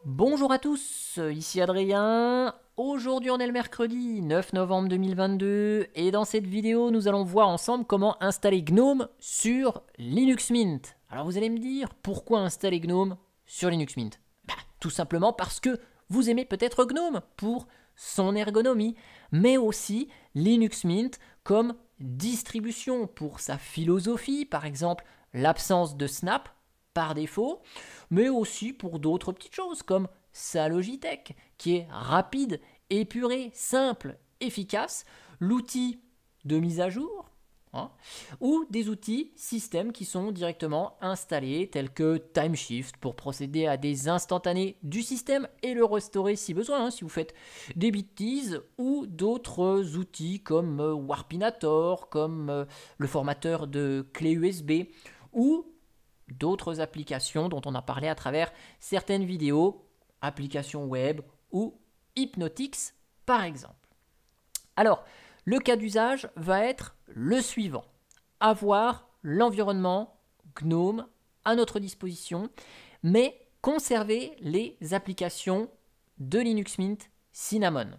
Bonjour à tous, ici Adrien. Aujourd'hui on est le mercredi 9 novembre 2022 et dans cette vidéo nous allons voir ensemble comment installer GNOME sur Linux Mint. Alors vous allez me dire pourquoi installer GNOME sur Linux Mint? Tout simplement parce que vous aimez peut-être GNOME pour son ergonomie, mais aussi Linux Mint comme distribution pour sa philosophie, par exemple l'absence de snap par défaut, mais aussi pour d'autres petites choses comme sa Logitech, qui est rapide, épurée, simple, efficace, l'outil de mise à jour, hein, ou des outils système qui sont directement installés, tels que Timeshift pour procéder à des instantanés du système et le restaurer si besoin, hein, si vous faites des bêtises, ou d'autres outils comme Warpinator, comme le formateur de clé USB, ou d'autres applications dont on a parlé à travers certaines vidéos, applications web ou Hypnotix par exemple. Alors, le cas d'usage va être le suivant. Avoir l'environnement GNOME à notre disposition, mais conserver les applications de Linux Mint Cinnamon.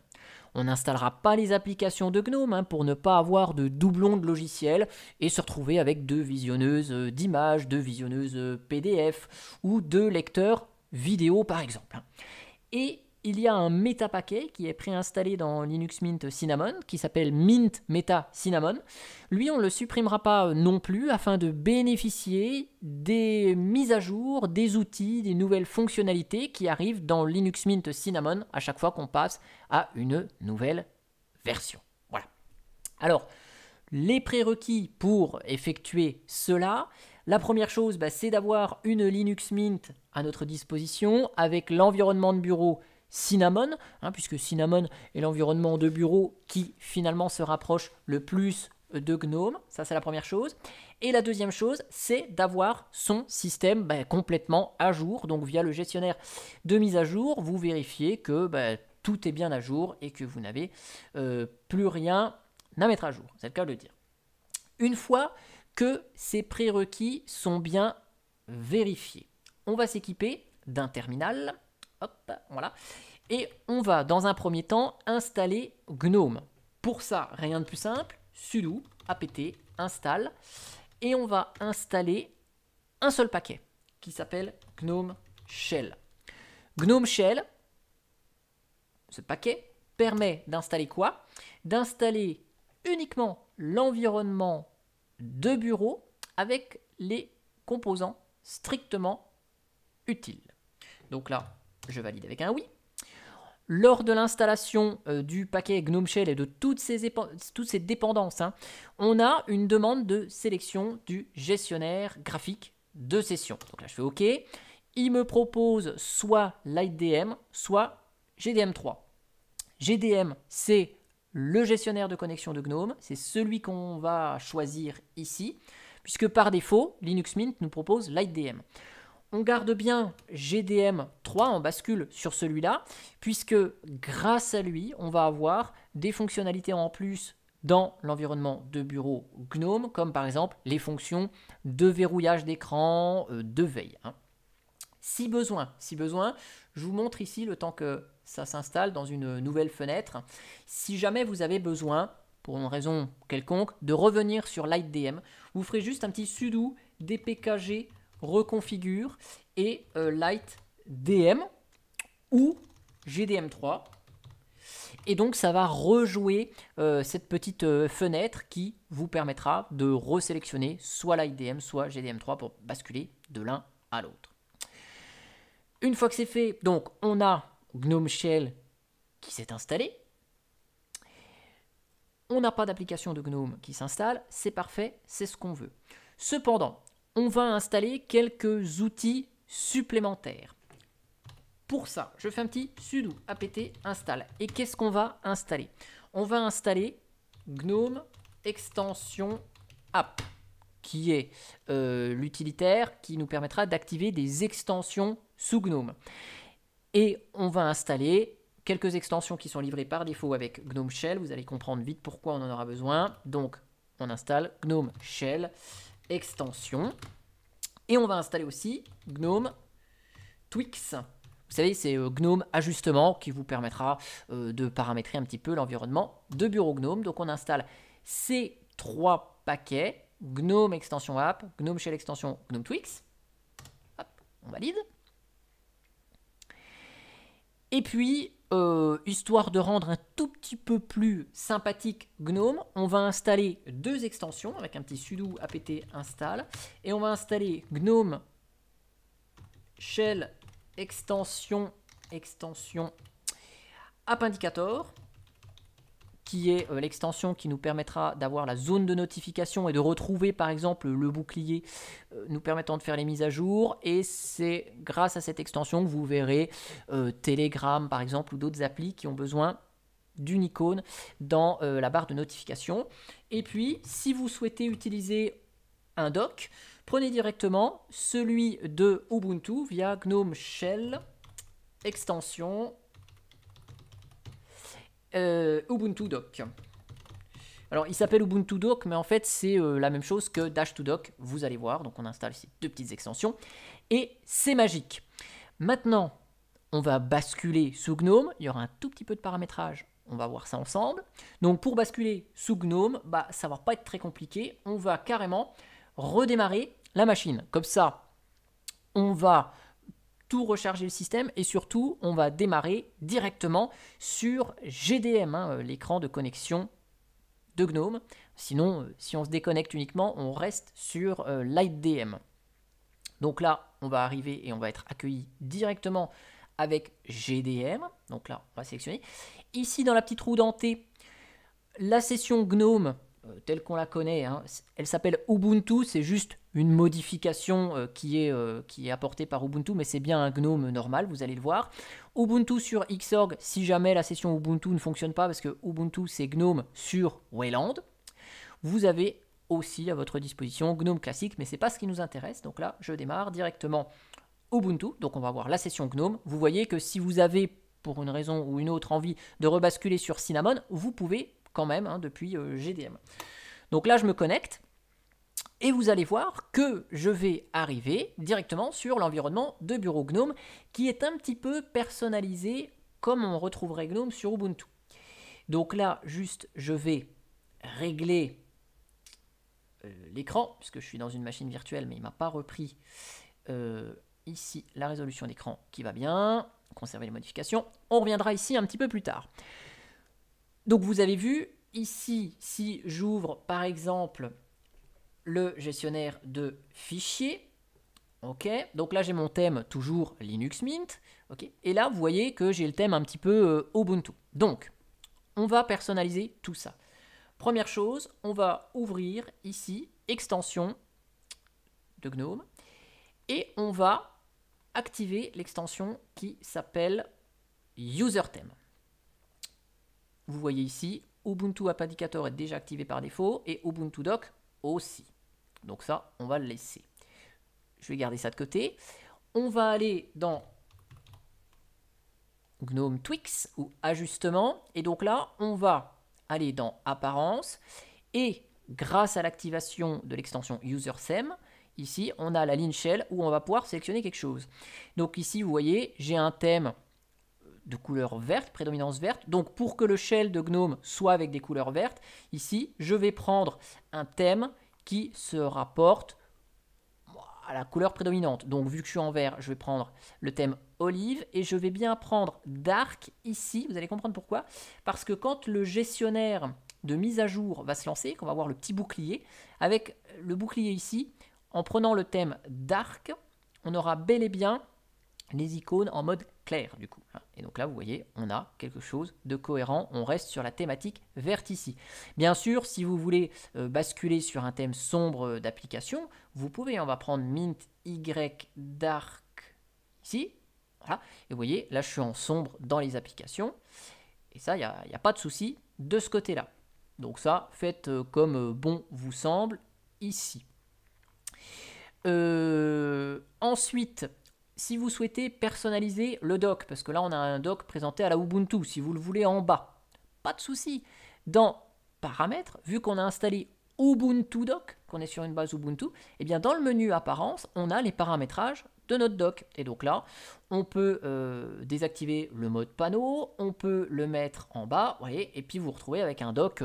On n'installera pas les applications de GNOME pour ne pas avoir de doublons de logiciels et se retrouver avec deux visionneuses d'images, deux visionneuses PDF ou deux lecteurs vidéo par exemple. Et il y a un méta-paquet qui est préinstallé dans Linux Mint Cinnamon, qui s'appelle Mint Meta Cinnamon. Lui, on ne le supprimera pas non plus, afin de bénéficier des mises à jour, des outils, des nouvelles fonctionnalités qui arrivent dans Linux Mint Cinnamon à chaque fois qu'on passe à une nouvelle version. Voilà. Alors, les prérequis pour effectuer cela, la première chose, c'est d'avoir une Linux Mint à notre disposition avec l'environnement de bureau Cinnamon, puisque Cinnamon est l'environnement de bureau qui finalement se rapproche le plus de GNOME. Ça, c'est la première chose. Et la deuxième chose, c'est d'avoir son système complètement à jour. Donc via le gestionnaire de mise à jour, vous vérifiez que tout est bien à jour et que vous n'avez plus rien à mettre à jour. C'est le cas de le dire. Une fois que ces prérequis sont bien vérifiés, on va s'équiper d'un terminal. Hop, voilà. Et on va, dans un premier temps, installer GNOME. Pour ça, rien de plus simple, sudo apt install. Et on va installer un seul paquet qui s'appelle GNOME Shell. GNOME Shell, ce paquet, permet d'installer quoi? D'installer uniquement l'environnement de bureau avec les composants strictement utiles. Donc là, je valide avec un oui. Lors de l'installation du paquet GNOME Shell et de toutes ces dépendances, on a une demande de sélection du gestionnaire graphique de session. Donc là, je fais OK. Il me propose soit LightDM, soit GDM3. GDM, c'est le gestionnaire de connexion de GNOME. C'est celui qu'on va choisir ici, puisque par défaut, Linux Mint nous propose LightDM. On garde bien GDM3, on bascule sur celui-là, puisque grâce à lui, on va avoir des fonctionnalités en plus dans l'environnement de bureau GNOME, comme par exemple les fonctions de verrouillage d'écran, de veille. Si besoin, je vous montre ici le temps que ça s'installe dans une nouvelle fenêtre. Si jamais vous avez besoin, pour une raison quelconque, de revenir sur LightDM, vous ferez juste un petit sudo dpkg reconfigure et LightDM ou GDM3. Et donc ça va rejouer cette petite fenêtre qui vous permettra de resélectionner soit LightDM, soit GDM3 pour basculer de l'un à l'autre. Une fois que c'est fait, donc on a GNOME Shell qui s'est installé. On n'a pas d'application de GNOME qui s'installe, c'est parfait, c'est ce qu'on veut. Cependant, on va installer quelques outils supplémentaires. Pour ça, je fais un petit sudo apt install. Et qu'est-ce qu'on va installer? On va installer GNOME extension app, qui est l'utilitaire qui nous permettra d'activer des extensions sous GNOME. Et on va installer quelques extensions qui sont livrées par défaut avec GNOME Shell. Vous allez comprendre vite pourquoi on en aura besoin. Donc, on installe GNOME Shell extension. Et on va installer aussi GNOME Twix Vous savez, c'est GNOME ajustement qui vous permettra de paramétrer un petit peu l'environnement de bureau GNOME. Donc on installe ces 3 paquets, GNOME extension app, GNOME Shell extension, GNOME Twix. Hop, on valide. Et puis, histoire de rendre un tout petit peu plus sympathique GNOME, on va installer 2 extensions avec un petit sudo apt install. Et on va installer GNOME Shell extension App Indicator, qui est l'extension qui nous permettra d'avoir la zone de notification et de retrouver par exemple le bouclier nous permettant de faire les mises à jour. Et c'est grâce à cette extension que vous verrez Telegram par exemple ou d'autres applis qui ont besoin d'une icône dans la barre de notification. Et puis si vous souhaitez utiliser un dock, prenez directement celui de Ubuntu via GNOME Shell extension Ubuntu Dock. Alors il s'appelle Ubuntu Dock, mais en fait c'est la même chose que Dash2Dock, vous allez voir. Donc on installe ces 2 petites extensions et c'est magique. Maintenant on va basculer sous GNOME, il y aura un tout petit peu de paramétrage, on va voir ça ensemble. Donc pour basculer sous GNOME, ça va pas être très compliqué, on va carrément redémarrer la machine. Comme ça on va tout recharger le système et surtout on va démarrer directement sur GDM, l'écran de connexion de GNOME. Sinon, si on se déconnecte uniquement, on reste sur LightDM. Donc là, on va arriver et on va être accueilli directement avec GDM. Donc là, on va sélectionner. Ici, dans la petite roue dentée, la session GNOME, telle qu'on la connaît, elle s'appelle Ubuntu, c'est juste une modification qui est apportée par Ubuntu, mais c'est bien un GNOME normal, vous allez le voir. Ubuntu sur Xorg, si jamais la session Ubuntu ne fonctionne pas, parce que Ubuntu c'est GNOME sur Wayland. Vous avez aussi à votre disposition GNOME classique, mais c'est pas ce qui nous intéresse. Donc là, je démarre directement Ubuntu, donc on va voir la session GNOME. Vous voyez que si vous avez, pour une raison ou une autre, envie de rebasculer sur Cinnamon, vous pouvez quand même depuis GDM. Donc là je me connecte et vous allez voir que je vais arriver directement sur l'environnement de bureau GNOME qui est un petit peu personnalisé comme on retrouverait GNOME sur Ubuntu. Donc là juste je vais régler l'écran puisque je suis dans une machine virtuelle mais il ne m'a pas repris ici la résolution d'écran qui va bien, conserver les modifications, on reviendra ici un petit peu plus tard. Donc vous avez vu, ici, si j'ouvre par exemple le gestionnaire de fichiers, ok, donc là j'ai mon thème toujours Linux Mint, ok, et là vous voyez que j'ai le thème un petit peu Ubuntu. Donc on va personnaliser tout ça. Première chose, on va ouvrir ici extension de GNOME et on va activer l'extension qui s'appelle UserTheme. Vous voyez ici, Ubuntu App Indicator est déjà activé par défaut et Ubuntu Dock aussi. Donc ça, on va le laisser. Je vais garder ça de côté. On va aller dans GNOME Twix ou ajustement. Et donc là, on va aller dans apparence. Et grâce à l'activation de l'extension UserTheme, ici, on a la ligne Shell où on va pouvoir sélectionner quelque chose. Donc ici, vous voyez, j'ai un thème de couleur verte, prédominance verte. Donc pour que le shell de GNOME soit avec des couleurs vertes, ici, je vais prendre un thème qui se rapporte à la couleur prédominante. Donc vu que je suis en vert, je vais prendre le thème olive et je vais bien prendre dark ici. Vous allez comprendre pourquoi. Parce que quand le gestionnaire de mise à jour va se lancer, qu'on va voir le petit bouclier, avec le bouclier ici, en prenant le thème dark, on aura bel et bien les icônes en mode clair du coup. Et donc là vous voyez on a quelque chose de cohérent, on reste sur la thématique verte ici. Bien sûr si vous voulez basculer sur un thème sombre d'application, vous pouvez, on va prendre Mint Y Dark ici, voilà. Et vous voyez là je suis en sombre dans les applications et ça il n'y a pas de souci de ce côté là. Donc ça faites comme bon vous semble ici. Ensuite, si vous souhaitez personnaliser le dock, parce que là on a un dock présenté à la Ubuntu, si vous le voulez en bas, pas de souci. Dans paramètres, vu qu'on a installé Ubuntu Dock, qu'on est sur une base Ubuntu, et bien dans le menu apparence, on a les paramétrages de notre dock. Et donc là, on peut désactiver le mode panneau, on peut le mettre en bas, vous voyez, et puis vous vous retrouvez avec un dock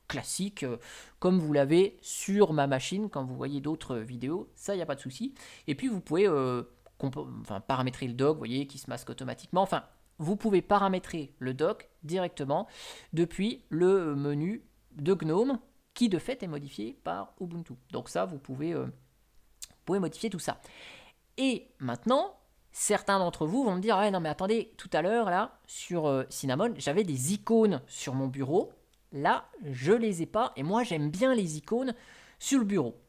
classique, comme vous l'avez sur ma machine, quand vous voyez d'autres vidéos, ça, il n'y a pas de souci. Et puis vous pouvez paramétrer le dock, vous voyez, qui se masque automatiquement. Enfin, vous pouvez paramétrer le dock directement depuis le menu de GNOME, qui de fait est modifié par Ubuntu. Donc ça, vous pouvez modifier tout ça. Et maintenant, certains d'entre vous vont me dire, ah non mais attendez, tout à l'heure là, sur Cinnamon, j'avais des icônes sur mon bureau. Là, je les ai pas, et moi j'aime bien les icônes sur le bureau.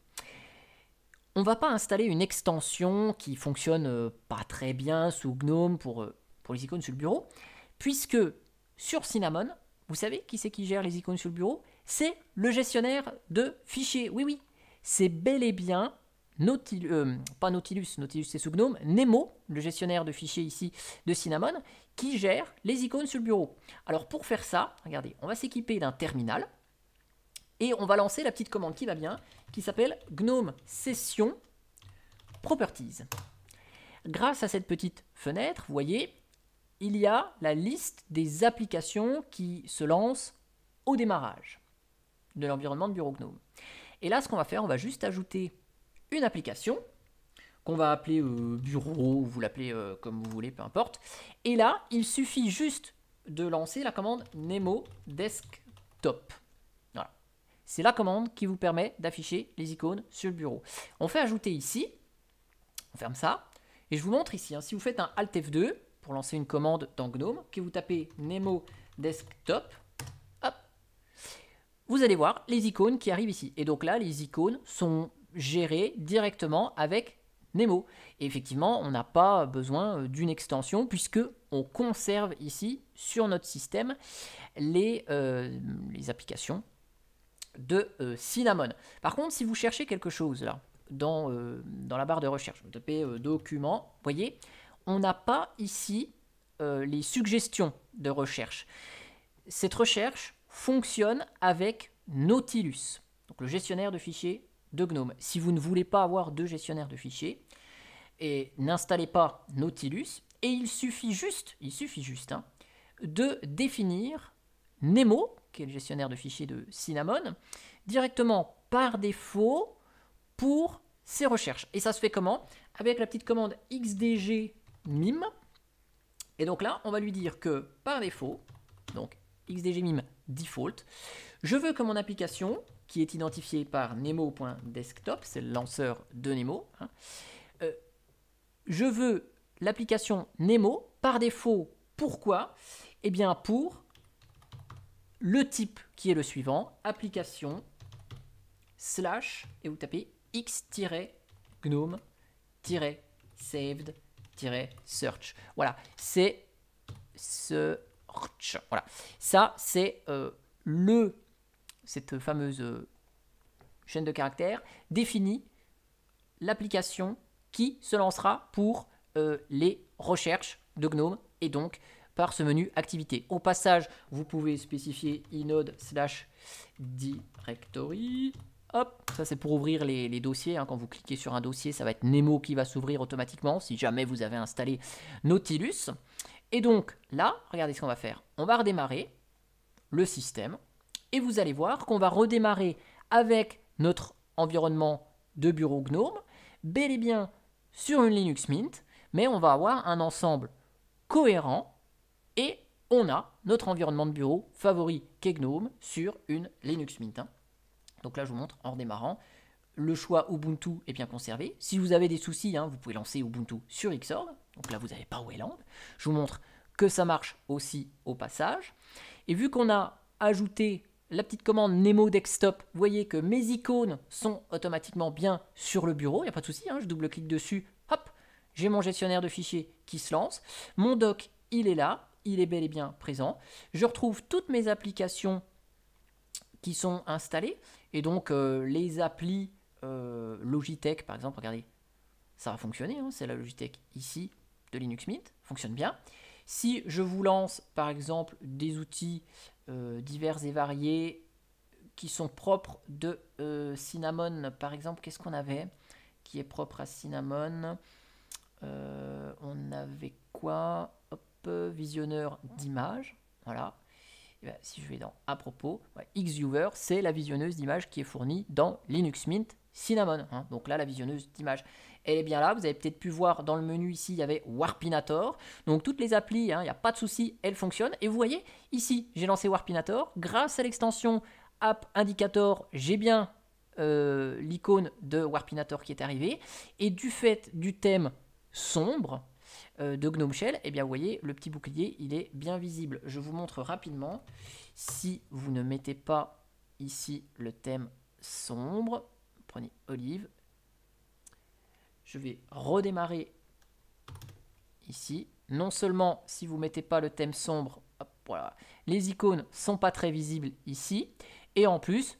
On va pas installer une extension qui fonctionne pas très bien sous GNOME pour les icônes sur le bureau, puisque sur Cinnamon, vous savez qui c'est qui gère les icônes sur le bureau? C'est le gestionnaire de fichiers. Oui, oui, c'est bel et bien pas Nautilus, Nautilus c'est sous GNOME, Nemo, le gestionnaire de fichiers ici de Cinnamon, qui gère les icônes sur le bureau. Alors pour faire ça, regardez, on va s'équiper d'un terminal et on va lancer la petite commande qui va bien, qui s'appelle GNOME Session Properties. Grâce à cette petite fenêtre, vous voyez, il y a la liste des applications qui se lancent au démarrage de l'environnement de bureau GNOME. Et là, ce qu'on va faire, on va juste ajouter une application qu'on va appeler bureau, vous l'appelez comme vous voulez, peu importe. Et là, il suffit juste de lancer la commande Nemo Desktop. Voilà. C'est la commande qui vous permet d'afficher les icônes sur le bureau. On fait ajouter ici, on ferme ça, et je vous montre ici, si vous faites un Alt F2 pour lancer une commande dans GNOME, que vous tapez Nemo Desktop, hop, vous allez voir les icônes qui arrivent ici. Et donc là, les icônes sont gérées directement avec Nemo. Et effectivement, on n'a pas besoin d'une extension puisque on conserve ici sur notre système les applications de Cinnamon. Par contre, si vous cherchez quelque chose là, dans la barre de recherche, vous tapez documents, vous voyez, on n'a pas ici les suggestions de recherche. Cette recherche fonctionne avec Nautilus, donc le gestionnaire de fichiers de GNOME. Si vous ne voulez pas avoir de gestionnaire de fichiers, et n'installez pas Nautilus, et il suffit juste de définir Nemo, qui est le gestionnaire de fichiers de Cinnamon, directement par défaut pour ces recherches. Et ça se fait comment? Avec la petite commande xdg mim. Et donc là, on va lui dire que par défaut, donc xdg mim default, je veux que mon application, qui est identifiée par nemo.desktop, c'est le lanceur de Nemo, je veux l'application Nemo par défaut. Pourquoi? Eh bien pour le type qui est le suivant, application / et vous tapez x-gnome-saved-search. Voilà, c'est search. Voilà, ça c'est cette fameuse chaîne de caractères définit l'application qui se lancera pour les recherches de GNOME et donc par ce menu activité. Au passage, vous pouvez spécifier inode/directory. Hop, ça c'est pour ouvrir les dossiers. Quand vous cliquez sur un dossier, ça va être Nemo qui va s'ouvrir automatiquement si jamais vous avez installé Nautilus. Et donc là, regardez ce qu'on va faire. On va redémarrer le système et vous allez voir qu'on va redémarrer avec notre environnement de bureau GNOME, bel et bien sur une Linux Mint, mais on va avoir un ensemble cohérent et on a notre environnement de bureau favori qu'est GNOME sur une Linux Mint. Donc là, je vous montre en redémarrant. Le choix Ubuntu est bien conservé. Si vous avez des soucis, vous pouvez lancer Ubuntu sur Xorg. Donc là, vous n'avez pas Wayland. Je vous montre que ça marche aussi au passage. Et vu qu'on a ajouté la petite commande Nemo Desktop, vous voyez que mes icônes sont automatiquement bien sur le bureau. Il n'y a pas de souci, je double-clique dessus. Hop, j'ai mon gestionnaire de fichiers qui se lance. Mon dock, il est là. Il est bel et bien présent. Je retrouve toutes mes applications qui sont installées. Et donc, les applis Logitech, par exemple, regardez, ça va fonctionner. C'est la Logitech ici de Linux Mint. Fonctionne bien. Si je vous lance, par exemple, des outils divers et variés qui sont propres de Cinnamon, par exemple, qu'est-ce qu'on avait qui est propre à Cinnamon? On avait quoi? Hop, visionneur d'images. Voilà. Et bien, si je vais dans à propos, ouais, Xviewer, c'est la visionneuse d'images qui est fournie dans Linux Mint Cinnamon. Hein. Donc là, la visionneuse d'images, elle est bien là. Vous avez peut-être pu voir dans le menu ici, il y avait Warpinator. Donc toutes les applis, il n'y a pas de souci, elles fonctionnent. Et vous voyez, ici, j'ai lancé Warpinator. Grâce à l'extension App Indicator, j'ai bien l'icône de Warpinator qui est arrivée. Et du fait du thème sombre de GNOME Shell, et bien vous voyez, le petit bouclier, il est bien visible. Je vous montre rapidement. Si vous ne mettez pas ici le thème sombre, prenez Olive, je vais redémarrer ici. Non seulement si vous ne mettez pas le thème sombre, hop, voilà, les icônes sont pas très visibles ici, et en plus,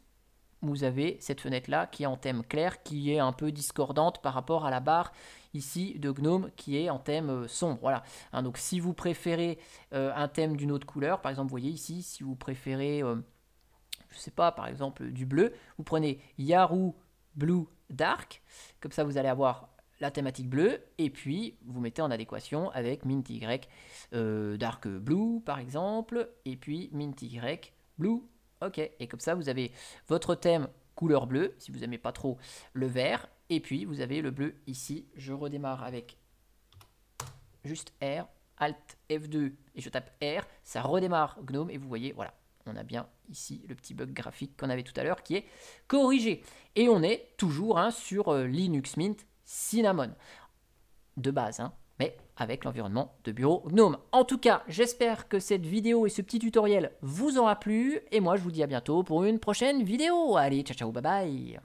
vous avez cette fenêtre-là qui est en thème clair, qui est un peu discordante par rapport à la barre ici de GNOME qui est en thème sombre. Voilà. Hein, donc si vous préférez un thème d'une autre couleur, par exemple, vous voyez ici, si vous préférez, je sais pas, par exemple du bleu, vous prenez Yarou Blue Dark, comme ça vous allez avoir la thématique bleue, et puis vous mettez en adéquation avec Mint Y Dark Blue par exemple, et puis Mint Y Blue. Ok, et comme ça, vous avez votre thème couleur bleue, si vous n'aimez pas trop le vert. Et puis, vous avez le bleu ici. Je redémarre avec juste R, Alt F2, et je tape R. Ça redémarre GNOME, et vous voyez, voilà, on a bien ici le petit bug graphique qu'on avait tout à l'heure qui est corrigé. Et on est toujours sur Linux Mint Cinnamon, de base, hein, mais avec l'environnement de bureau GNOME. En tout cas, j'espère que cette vidéo et ce petit tutoriel vous aura plu. Et moi, je vous dis à bientôt pour une prochaine vidéo. Allez, ciao, ciao, bye bye.